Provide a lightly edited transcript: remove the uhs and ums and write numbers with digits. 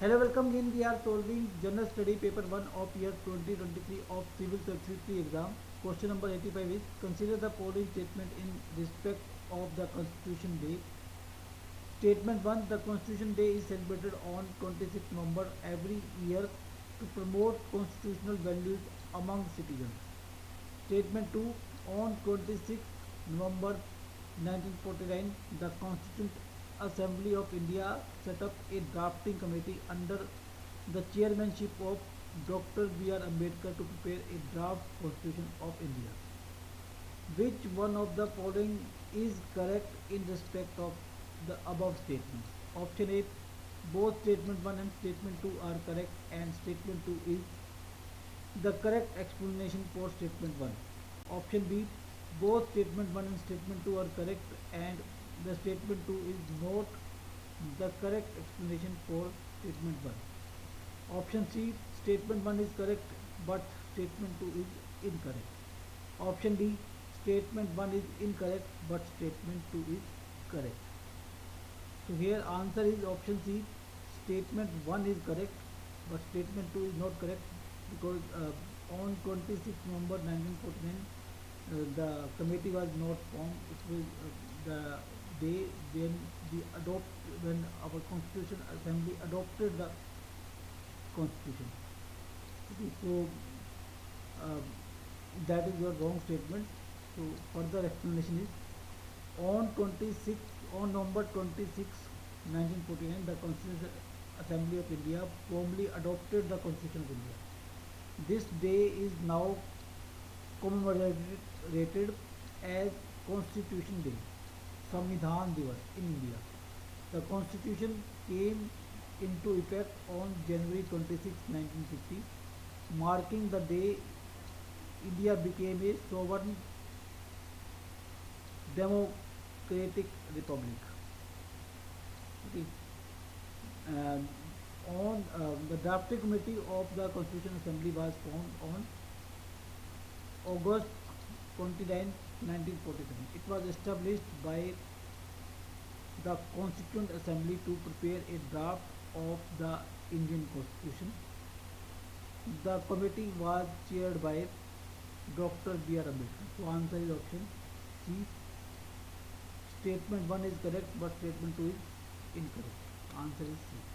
Hello, welcome again. We are solving General Study Paper 1 of year 2023 of Civil Service exam. Question number 85 is consider the following statement in respect of the Constitution Day. Statement 1, the Constitution Day is celebrated on 26 November every year to promote constitutional values among citizens. Statement 2, on 26 November 1949, the Constituent Assembly of India set up a drafting committee under the chairmanship of Dr. B.R. Ambedkar to prepare a draft Constitution of India. Which one of the following is correct in respect of the above statements? Option A, both statement 1 and statement 2 are correct and statement 2 is the correct explanation for statement 1. Option B, both statement 1 and statement 2 are correct and the statement 2 is not the correct explanation for statement 1. Option C, statement 1 is correct but statement 2 is incorrect. Option D, statement 1 is incorrect but statement 2 is correct. So here answer is option C, statement 1 is correct but statement 2 is not correct because on 26 November 1949 the committee was not formed. It was the day when our Constitution Assembly adopted the Constitution. Okay, so uh, that is your wrong statement. So further explanation is on 26 on November 26, 1949, the Constitution Assembly of India formally adopted the Constitution of India. This day is now commemorated as Constitution Day, Samvidhan Diwas in India. The Constitution came into effect on January 26, 1950, marking the day India became a sovereign democratic republic. Okay. And on the drafting committee of the Constitution Assembly was formed on August 29, 1947. It was established by the Constituent Assembly to prepare a draft of the Indian Constitution. The committee was chaired by Dr. B.R. Ambedkar. So answer is option C. Statement 1 is correct but statement 2 is incorrect. Answer is C.